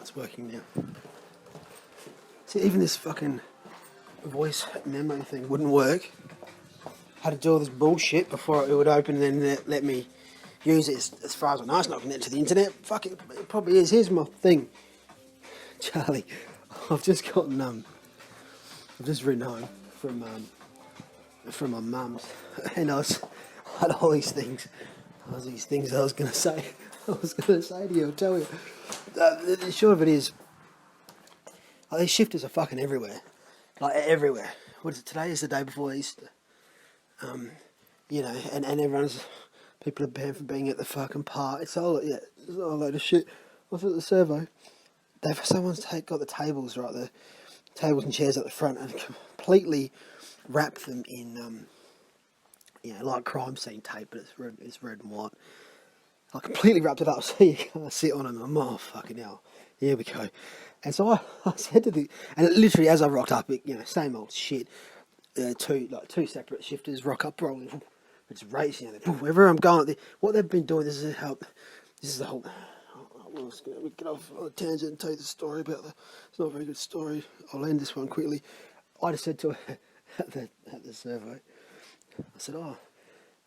it's working now. See, even this fucking voice memo thing wouldn't work. Had to do all this bullshit before it would open and then let me use it. As far as I know, it's not connected to the internet. Fuck it, it probably is. Here's my thing. Charlie, I've just written home from my mum's, and I had all these things. I was going to say. I was going to say to you, I'll tell you. The short of it is, these shifters are fucking everywhere. Like, everywhere. What is it, today is the day before Easter. You know, and everyone's, people are banned from being at the fucking park. It's all a load of shit. I was at the servo. Someone's got the tables, right, the tables and chairs at the front, and completely wrapped them in, like crime scene tape, but it's red and white. I completely wrapped it up so you can't sit on them. I'm, oh, fucking hell. Here we go. And so I said to and literally as I rocked up, same old shit. Two separate shifters rock up, rolling. It's racing. Wherever I'm going, what they've been doing, this is the whole. I was going to get off on a tangent and tell you the story about it's not a very good story. I'll end this one quickly. I just said to her at the survey, I said, "Oh,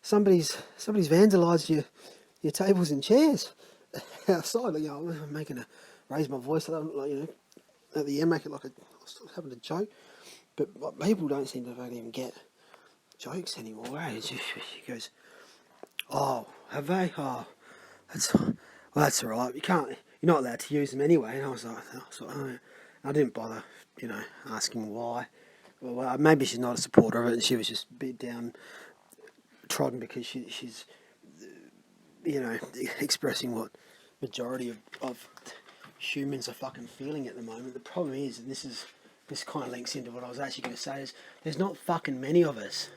somebody's vandalised your tables and chairs outside." I'm raise my voice, at the end, make it like I was having a joke. But people don't seem to even get jokes anymore. Eh? She goes, "Oh, have they? Oh, that's all right. You're not allowed to use them anyway." And I was like, oh. I didn't bother, asking why. Well, maybe she's not a supporter of it, and she was just a bit downtrodden because she's, expressing what majority of humans are fucking feeling at the moment. The problem is, and this kind of links into what I was actually going to say, is there's not fucking many of us.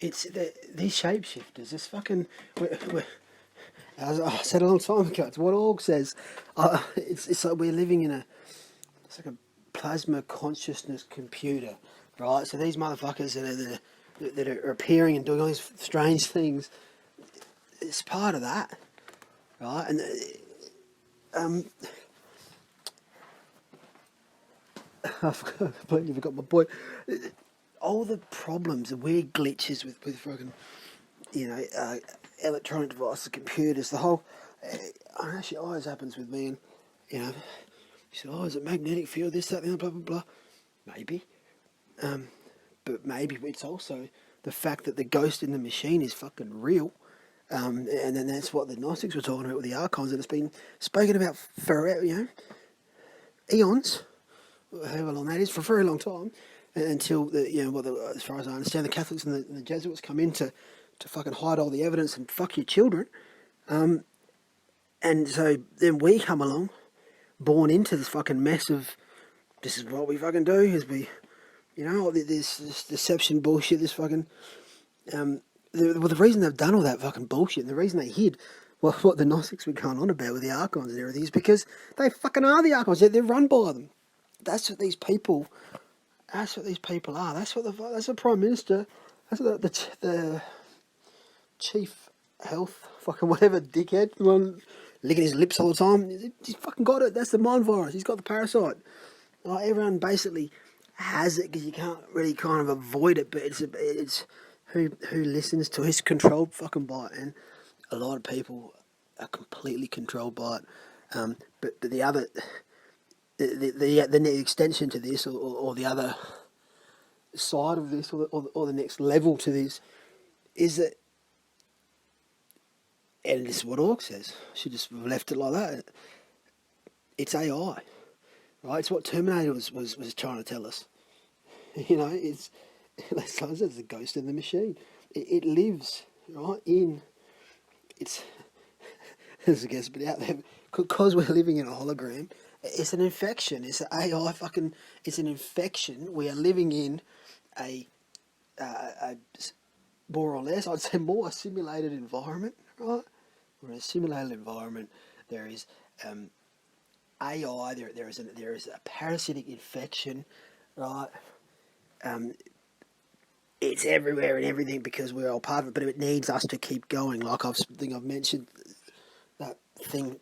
These shapeshifters. This fucking. As I said a long time ago, it's what Org says. It's like we're living in it's like a plasma consciousness computer, right? So these motherfuckers that are appearing and doing all these strange things, it's part of that, right? And I've completely forgot my point. All the problems, the weird glitches with fucking, electronic devices, computers, the whole. Actually, always happens with me, and you said, "Oh, is it magnetic field? This, that, the other, blah, blah, blah." Maybe, but maybe it's also the fact that the ghost in the machine is fucking real, and then that's what the Gnostics were talking about with the archons, and it's been spoken about forever, eons, however long that is, for a very long time, until as far as I understand, the Catholics and the Jesuits come in to fucking hide all the evidence and fuck your children, and so then we come along, born into this fucking mess of this is what we fucking do, is we, this deception bullshit, this fucking, the reason they've done all that fucking bullshit, and the reason they hid what the Gnostics were going on about with the archons and everything, is because they fucking are the archons. They're run by them. That's what these people are. That's the Prime Minister. That's what the chief health fucking whatever dickhead, the one licking his lips all the time. He's fucking got it. That's the mind virus. He's got the parasite. Like, everyone basically has it because you can't really kind of avoid it. But it's who listens to his controlled fucking by it, and a lot of people are completely controlled by it. But the other. The extension to this, or the other side of this, or the next level to this, is that, and this is what Orc says, she just left it like that. It's AI, right? It's what Terminator was trying to tell us. It's the ghost in the machine. It lives, right, in. There's a guess, but out there, because we're living in a hologram. It's an infection. It's an AI fucking. It's an infection. We are living in a more or less, I'd say, more simulated environment, right? We're in a simulated environment. There is AI. There is a parasitic infection, right? It's everywhere and everything because we're all part of it. But it needs us to keep going. Like I've mentioned that thing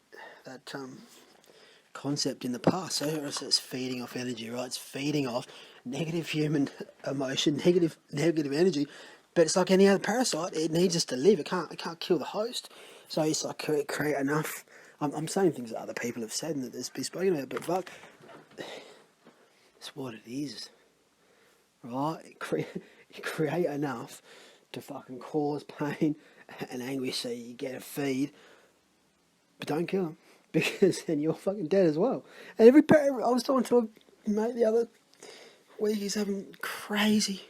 concept in the past. So it's feeding off energy, right? It's feeding off negative human emotion, negative energy. But it's like any other parasite; it needs us to live. It can't kill the host. So it's like create enough. I'm saying things that other people have said and that there's been spoken about, but fuck, it's what it is, right? You create enough to fucking cause pain and anguish, so you get a feed, but don't kill them, because then you're fucking dead as well. And I was talking to a mate the other week, he's having crazy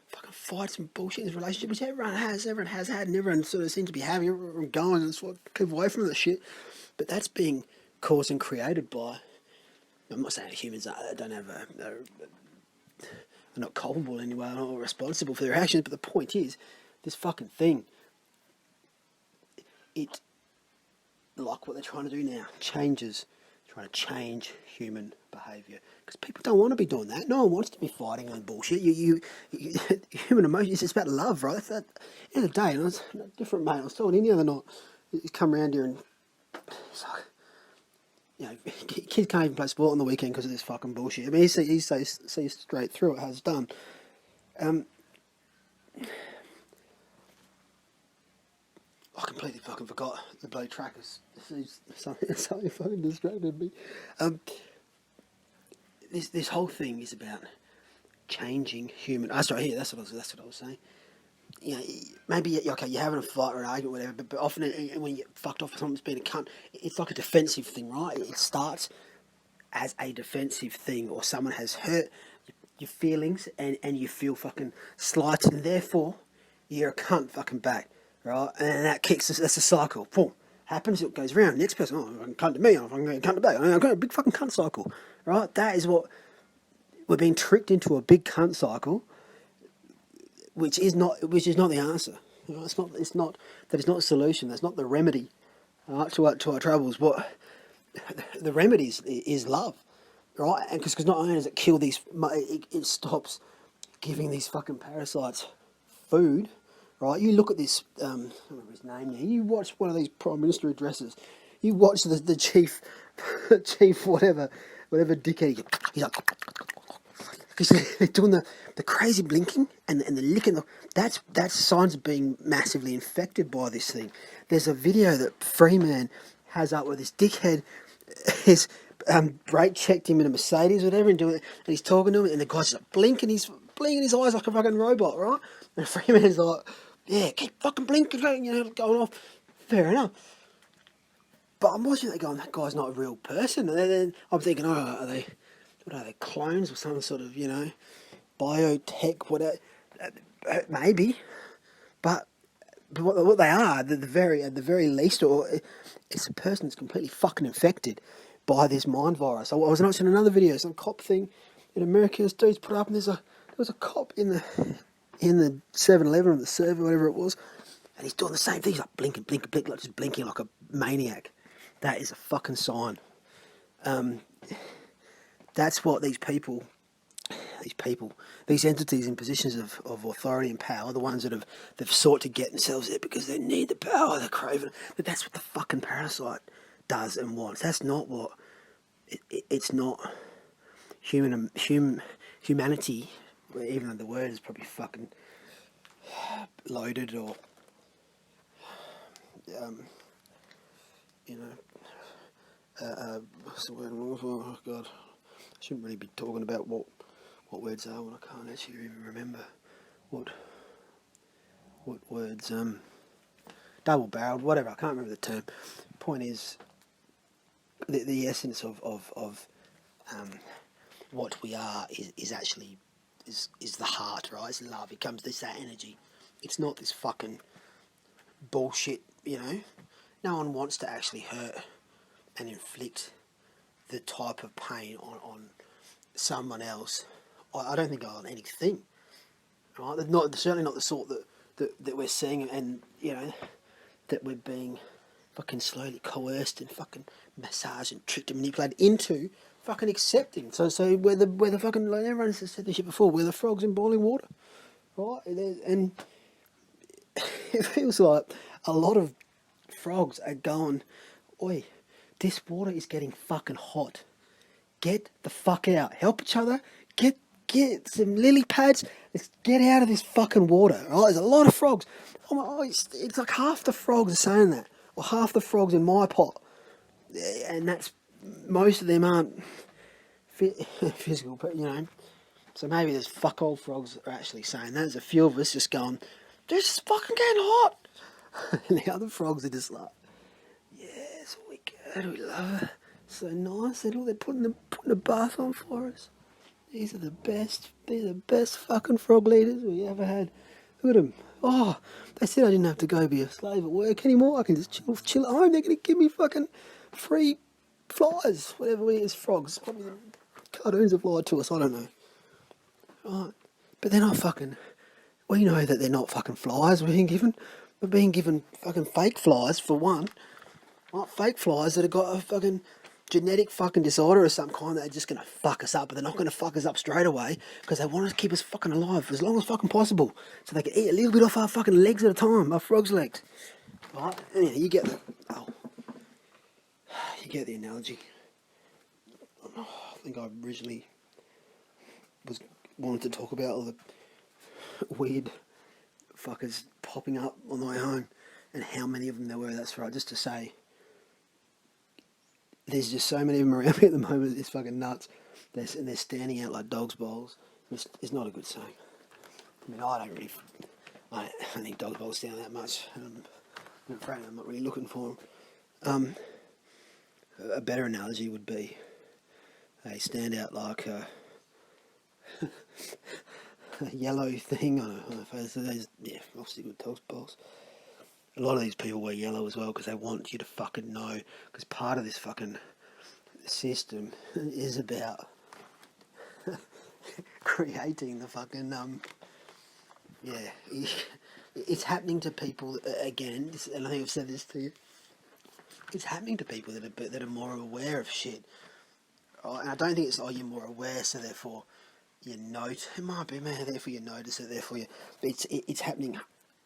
fucking fights and bullshit in his relationship, which everyone has had, and everyone sort of seems to be having, everyone going, and so keep away from that shit. But that's being caused and created by, I'm not saying humans don't have are not culpable in any way, or responsible for their actions, but the point is, this fucking thing, it, like what they're trying to do now, trying to change human behaviour, because people don't want to be doing that. No one wants to be fighting on bullshit. Human emotions, it's about love, right? That's at the end of the day, and I was a different mate. I was talking to him the other night. He's come around here and it's like, you know, kids can't even play sport on the weekend because of this fucking bullshit. I mean, he sees straight through it, has done. I completely fucking forgot the bloody trackers. Something fucking distracted me. This whole thing is about changing human. Sorry, here. That's what I was saying. You know, maybe okay, you're having a fight or an argument, or whatever. But often, when you get fucked off for someone's being a cunt, it's like a defensive thing, right? It starts as a defensive thing, or someone has hurt your feelings, and you feel fucking slighted, and therefore you're a cunt fucking back, right? And that kicks us. That's a cycle. Boom. Happens, it goes round. Next person, oh, I'm cunt to me, I'm going to cunt to back. I've got a big fucking cunt cycle, right? That is what we're being tricked into, a big cunt cycle, which is not the answer. You know, it's not the solution. That's not the remedy, to our troubles. What the remedy is love, right? And because not only does it kill these, it stops giving these fucking parasites food, right? You look at this, I don't remember his name now. You watch one of these Prime Minister addresses. You watch the chief, whatever dickhead. He's like, because they're doing the crazy blinking and the licking. That's signs of being massively infected by this thing. There's a video that Freeman has up where this dickhead is brake checked him in a Mercedes or whatever, and he's talking to him, and the guy's like blinking his eyes like a fucking robot, right? And Freeman's like, yeah, keep fucking blinking, you know, going off. Fair enough. But I'm watching that going, that guy's not a real person. And then I'm thinking, oh, are they clones or some sort of, you know, biotech, whatever? Maybe. But what they are, at the very least, or it's a person that's completely fucking infected by this mind virus. I was watching another video, some cop thing in America. This dude's put up, and there was a cop in the 7-Eleven or the server, whatever it was, and he's doing the same thing. He's like blinking, like just blinking like a maniac. That is a fucking sign. That's what these entities in positions of authority and power, the ones that they've sought to get themselves there because they need the power, they're craving. But that's what the fucking parasite does and wants. That's not what. It's not humanity. Even though the word is probably fucking loaded, or you know, what's the word? Oh God, I shouldn't really be talking about what words are when I can't actually even remember what words. Double-barreled, whatever. I can't remember the term. Point is, the essence of what we are is actually is the heart, right? It's love. It comes. This that energy. It's not this fucking bullshit. You know, no one wants to actually hurt and inflict the type of pain on someone else. I don't think on anything. Right? They're certainly not the sort that we're seeing, and you know that we're being fucking slowly coerced and fucking massaged and tricked and manipulated into fucking accepting. So we're the fucking, like everyone has said this shit before, we're the frogs in boiling water, right? And it feels like a lot of frogs are going, oi, This water is getting fucking hot. Get the fuck out. Help each other. Get some lily pads. Let's get out of this fucking water. Right? There's a lot of frogs. It's like half the frogs are saying that, or half the frogs in my pot, and that's most of them aren't physical, but So maybe there's fuck all frogs that are actually saying that. There's a few of us just going, this is fucking getting hot. And the other frogs are just like, yes, we good, we love it. So nice. They're putting a bath on for us. These are the best. They're the best fucking frog leaders we ever had. Look at them. Oh, they said I didn't have to go be a slave at work anymore. I can just chill at home. They're going to give me fucking free flies, whatever we as frogs. Probably the cartoons have lied to us. I don't know. Right. But they're not fucking. We know that they're not fucking flies. We're being given fucking fake flies for one. Not fake flies that have got a fucking genetic fucking disorder or some kind that are just going to fuck us up, but they're not going to fuck us up straight away because they want to keep us fucking alive for as long as fucking possible so they can eat a little bit off our fucking legs at a time, our frogs' legs. Right? Anyway, you get the analogy. I think I originally wanted to talk about all the weird fuckers popping up on my own and how many of them there were. That's right, just to say there's just so many of them around me at the moment. It's fucking nuts. They're standing out like dog's bowls. It's not a good saying. I mean, I don't think dog's bowls stand that much. I'm afraid I'm not really looking for them. A better analogy would be they stand out like a yellow thing on a face. Yeah, obviously with dog's bowls. A lot of these people wear yellow as well because they want you to fucking know. Because part of this fucking system is about creating the fucking it's happening to people again. And I think I've said this to you. It's happening to people that are more aware of shit. And I don't think it's you're more aware, so therefore you note. It might be, man. Therefore you notice it. Therefore it's happening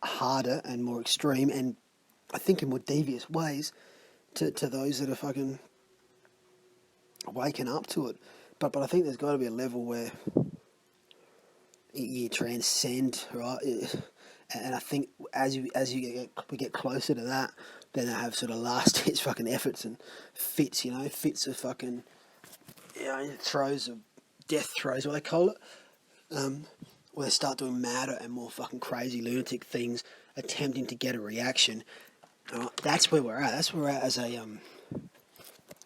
harder and more extreme, and I think in more devious ways to those that are fucking waking up to it. But I think there's got to be a level where you transcend, right? And I think as we get closer to that, then they have sort of last ditch fucking efforts and fits of fucking throes of death throes, what they call it. Where they start doing madder and more fucking crazy lunatic things, attempting to get a reaction. That's where we're at. That's where we're at as a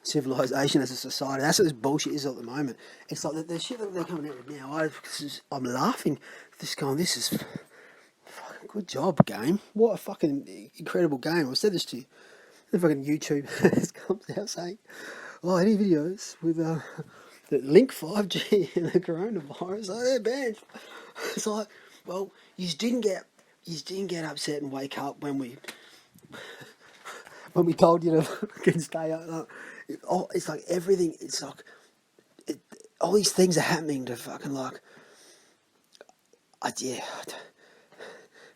civilization, as a society. That's what this bullshit is at the moment. It's like the shit that they're coming out with now. I'm laughing, just going, this is fucking good job, game. What a fucking incredible game. I've said this to you. The fucking YouTube comes out saying, any videos with that link 5G and the coronavirus, they're banned. It's like, well, you didn't get upset and wake up when we told you to fucking stay up. It's like everything. It's like all these things are happening to fucking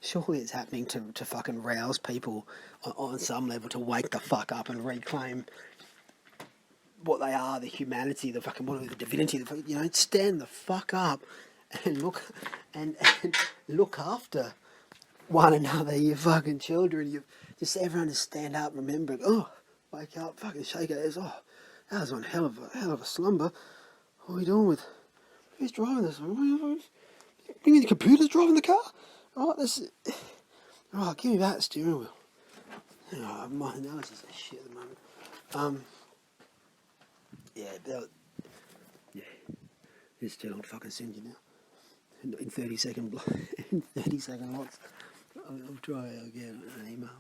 surely it's happening to fucking rouse people on some level to wake the fuck up and reclaim what they are, the humanity, the divinity, stand the fuck up and look after one another, you fucking children. You just everyone to stand up, remember, wake up, fucking shake it. That was one hell of a slumber. What are we doing with? Who's driving this one? You mean the computer's driving the car? Right, that's it. Right, give me that steering wheel. My analysis is shit at the moment. It's too long to fucking send you now. In 30 second lots. I'll try again an email.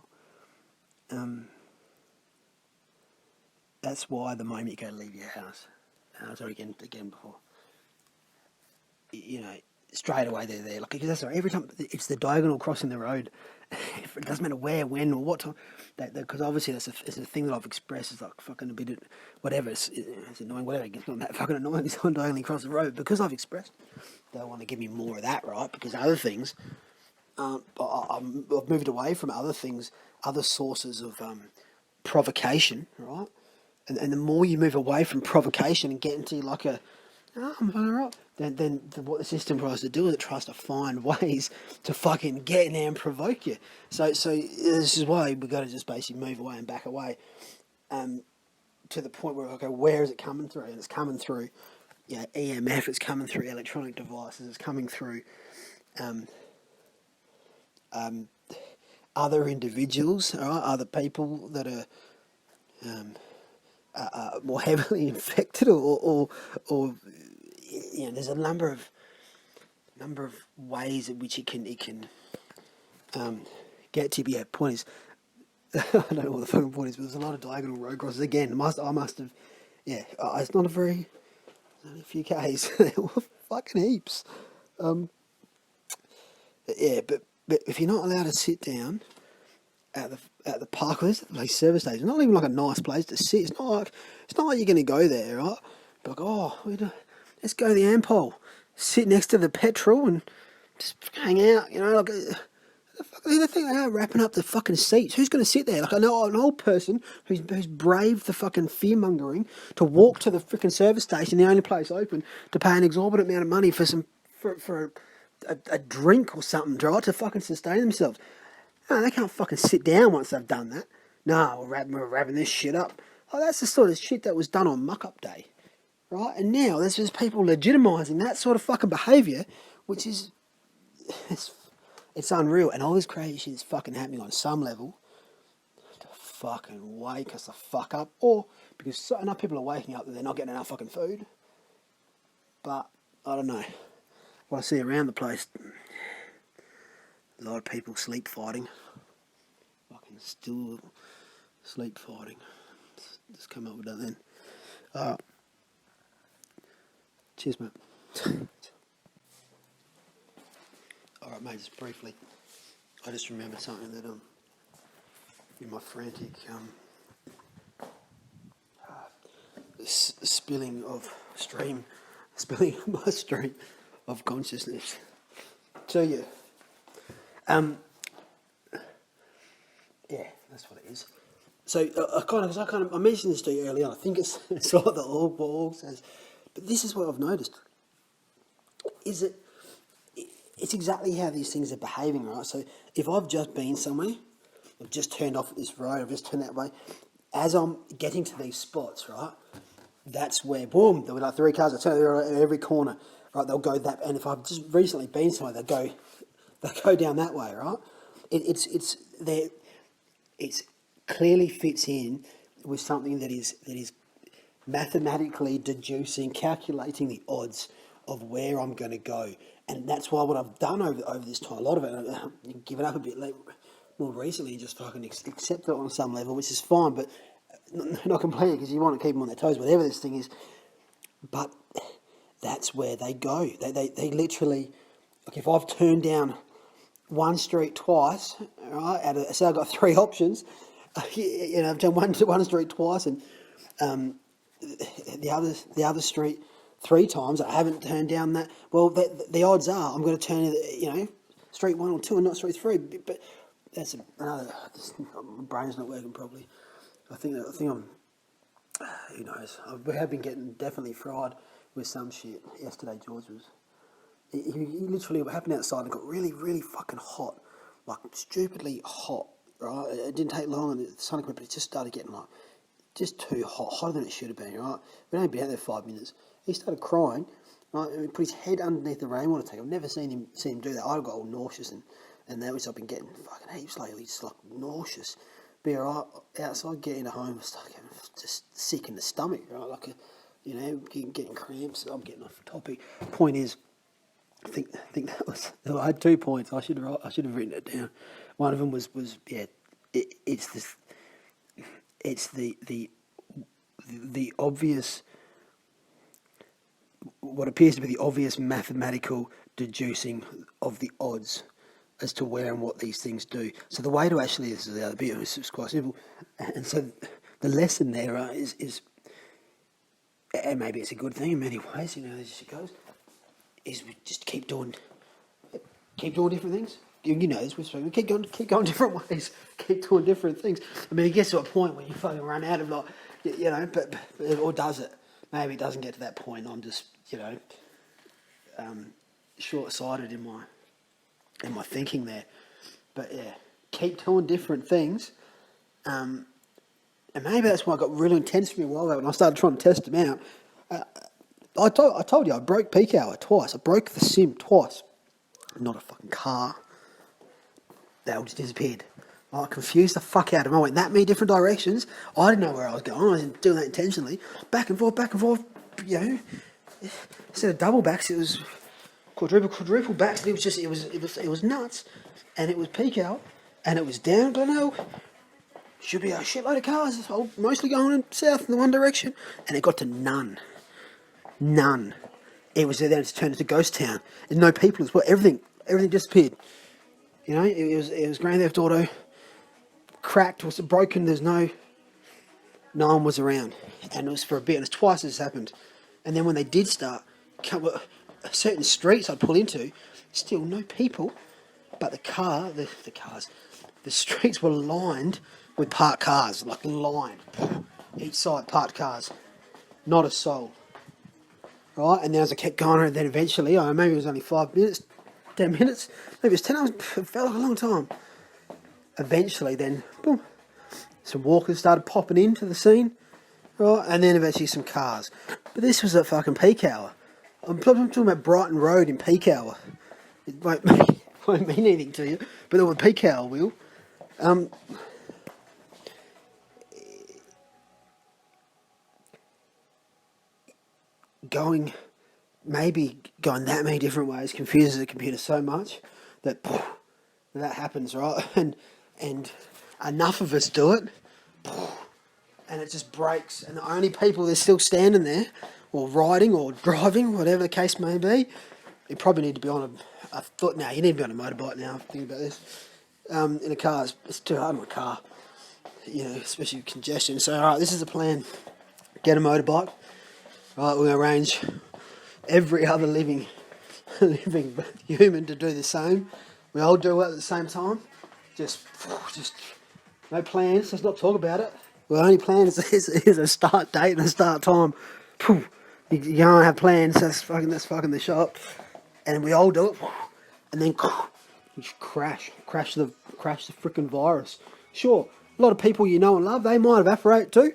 That's why the moment you go to leave your house, sorry again before, straight away they're there. Because that's right. Every time it's the diagonal crossing the road. It doesn't matter where, when, or what time. Because obviously it's a thing that I've expressed. It's like fucking a bit of whatever. It's annoying. Whatever. It's not that fucking annoying. It's on diagonally across the road because I've expressed. They want to give me more of that, right? Because other things, I've moved away from other things, other sources of provocation, right? And the more you move away from provocation and get into like I'm all right, then what the system tries to do is it tries to find ways to fucking get in there and provoke you. So this is why we've got to just basically move away and back away, to the point where, okay, where is it coming through? And it's coming through, EMF, it's coming through electronic devices, it's coming through other individuals, all right, other people that are more heavily infected, or there's a number of ways in which it can get to. But yeah, point is, I don't know what the fucking point is, but there's a lot of diagonal road crosses. Again, I must have, it's not only a few Ks, there were fucking heaps. But if you're not allowed to sit down at the park, or this like service station, not even like a nice place to sit. It's not like you're going to go there, right? But like, let's go to the Ampol, sit next to the petrol and just hang out, like. Who the think they are wrapping up the fucking seats? Who's going to sit there? Like, I know an old person who's braved the fucking fear-mongering to walk to the freaking service station, the only place open, to pay an exorbitant amount of money for a drink or something, right, to fucking sustain themselves. No, they can't fucking sit down once they've done that. No, we're wrapping this shit up. Oh, that's the sort of shit that was done on muck-up day, right? And now there's just people legitimising that sort of fucking behaviour, which is... It's unreal, and all this crazy shit is fucking happening on some level to fucking wake us the fuck up, or because enough people are waking up that they're not getting enough fucking food. But I don't know. What I see around the place, a lot of people sleep fighting, fucking still sleep fighting. Just come up with that then. Cheers, mate. Alright, mate, just briefly, I just remembered something that, in my frantic, spilling my stream of consciousness to you. Yeah, that's what it is. So, I mentioned this to you earlier on. I think it's what the org says, but this is what I've noticed. It's exactly how these things are behaving, right? So if I've just been somewhere, I've just turned off at this road, I've just turned that way, as I'm getting to these spots, right, that's where, boom, there'll be like 3 cars, I turn at every corner, right, they'll go that, and if I've just recently been somewhere, they'll go down that way, right? It's clearly fits in with something that is mathematically deducing, calculating the odds of where I'm going to go. And that's why what I've done over this time, a lot of it, I've given up a bit more recently and just fucking accept it on some level, which is fine, but not completely, because you want to keep them on their toes, whatever this thing is. But that's where they go. They literally, like if I've turned down one street twice, right, so I've got 3 options, I've done one street twice, and the other street 3 times, I haven't turned down that. Well, the odds are I'm going to turn, street 1 or 2 and not street 3. But that's another. My brain's not working properly. I think I'm. Who knows? We have been getting definitely fried with some shit. Yesterday, George was. He literally happened outside and got really, really fucking hot, like stupidly hot. Right? It didn't take long, and the sun came up, but it just started getting like just too hot, hotter than it should have been. Right? We'd only been out there 5 minutes. He started crying, right? And he put his head underneath the rainwater tank. I've never seen him do that. I got all nauseous and that, which I've been getting fucking heaps lately, just like nauseous. Be alright outside, getting home, just sick in the stomach, right? Like getting cramps. I'm getting off the topic. Point is, I think that was. I had 2 points. I should have written it down. One of them was it's the obvious. What appears to be the obvious mathematical deducing of the odds as to where and what these things do. So the way to actually, this is the other bit, it's quite simple. And so the lesson there is, and maybe it's a good thing in many ways, as it goes, is we just keep doing different things. you know this, we keep going different ways, keep doing different things. I mean, it gets to a point where you fucking run out of like, you know, but or does it? Maybe it doesn't get to that point. I'm just, you know, short-sighted in my thinking there. But yeah, keep doing different things. And maybe that's why it got really intense for me a while ago when I started trying to test them out. I told you I broke peak hour twice. I broke the sim twice. Not a fucking car. They all just disappeared. I confused the fuck out of them. I went that many different directions. I didn't know where I was going. I wasn't doing that intentionally. Back and forth. You know, instead of double backs, it was quadruple backs. And it was nuts. And it was peak hour, and it was down. I don't know. Should be a shitload of cars, all mostly going south in the one direction, and it got to none. It was then it's turned into ghost town. There's no people as well. Everything disappeared. You know, it was Grand Theft Auto, cracked, was broken. There's no one was around, and it was for a bit. And it's twice as happened. And then when they did start, certain streets I'd pull into, still no people, but the streets were lined with parked cars, like lined, each side parked cars, not a soul. Right, and then as I kept going, and then eventually, maybe it was only 5 minutes, 10 minutes, maybe it was 10 hours, it felt like a long time. Eventually, then, boom, some walkers started popping into the scene, right, and then eventually some cars. But this was at fucking peak hour. I'm talking about Brighton Road in peak hour. It won't mean anything to you, but it was peak hour, will. Going that many different ways confuses the computer so much that happens, right? And enough of us do it, and it just breaks. And the only people that's still standing there, or riding, or driving, whatever the case may be, you probably need to be on a foot now. You need to be on a motorbike now. Think about this. In a car, it's too hard in a car, you know, especially with congestion. So, all right, this is the plan: get a motorbike. Right, we're going to arrange every other living human to do the same. We all do it at the same time. Just no plans. Let's not talk about it. The only plan is a start date and a start time. You don't have plans. That's fucking the shop. And we all do it. And then we just crash the freaking virus. Sure, a lot of people you know and love, they might evaporate too.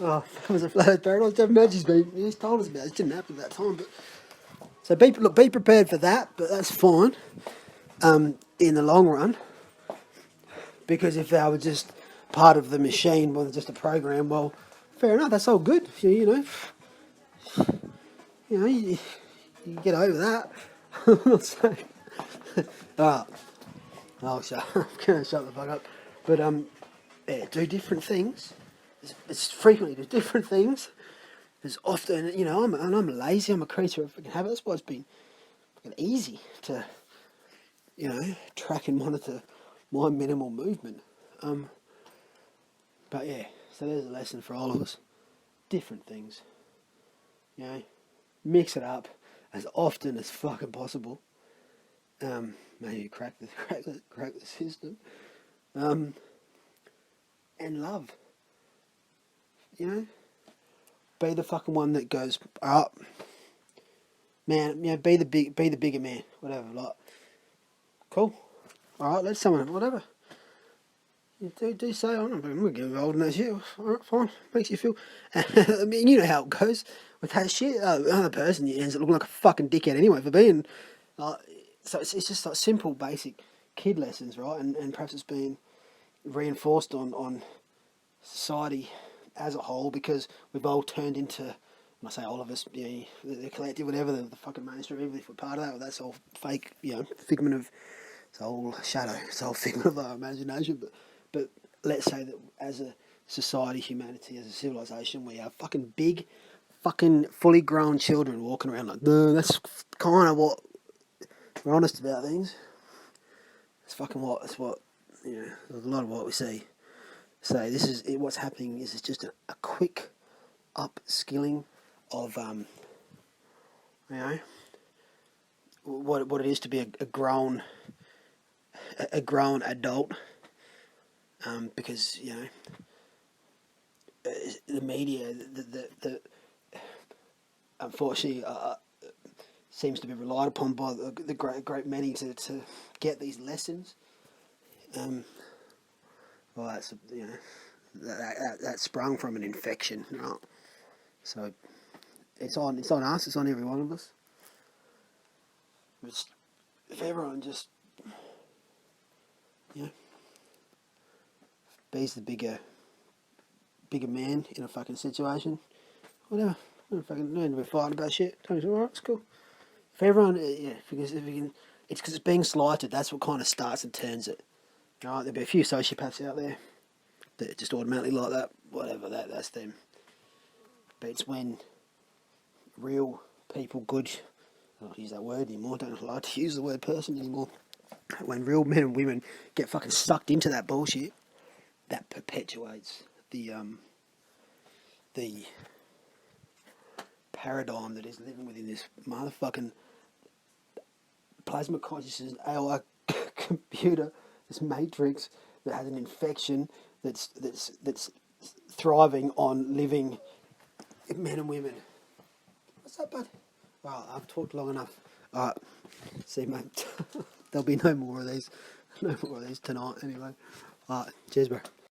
Oh, that was a paradise. Jeff Madge's he's told us about it. It didn't happen at that time, but so be prepared for that. But that's fine. In the long run, because if they were just part of the machine, wasn't just a program, well, fair enough. That's all good. You get over that. I'm not saying. Alright, I'm gonna shut the fuck up. But yeah, do different things. It's frequently do different things. There's often, I'm lazy. I'm a creature of fucking habit. That's why it's been fucking easy to, track and monitor my minimal movement. But yeah, so there's a lesson for all of us. Different things. Mix it up as often as fucking possible. Maybe crack the system. And love. Be the fucking one that goes up, man. Be the bigger man. Whatever, like, cool. All right, let someone, whatever. Do say, I'm gonna get involved in that shit. All right, fine. Makes you feel. I mean, you know how it goes with that shit. Another person ends up looking like a fucking dickhead anyway for being. So it's just like simple, basic kid lessons, right? And perhaps it's been reinforced on society as a whole, because we've all turned into, when I say all of us, the collective, whatever, the fucking mainstream, even if we're part of that, well, that's all fake, figment of, it's all shadow, it's all figment of our imagination, but let's say that as a society, humanity, as a civilization, we are fucking big, fucking fully grown children walking around like, that's kind of what, we're honest about things, that's what, a lot of what we see. So this is what's happening. Is just a quick upskilling of what it is to be a grown adult, because the media, the unfortunately seems to be relied upon by the great many to get these lessons. Well, that's that sprung from an infection, right? So it's on us. It's on every one of us. If everyone just be's the bigger man in a fucking situation, whatever. Don't need to be fighting about shit. Alright, it's cool. If everyone, because if you can, it's because it's being slighted. That's what kind of starts and turns it. Right? There'll be a few sociopaths out there that just automatically like that. Whatever, that's them. But it's when real people, good, I don't use that word anymore. Don't like to use the word person anymore. When real men and women get fucking sucked into that bullshit, that perpetuates the paradigm that is living within this motherfucking plasma consciousness AI computer, this matrix that has an infection that's thriving on living men and women. What's up, bud? Well, I've talked long enough. Alright, see, mate. There'll be no more of these. No more of these tonight, anyway. Alright, cheers, bro.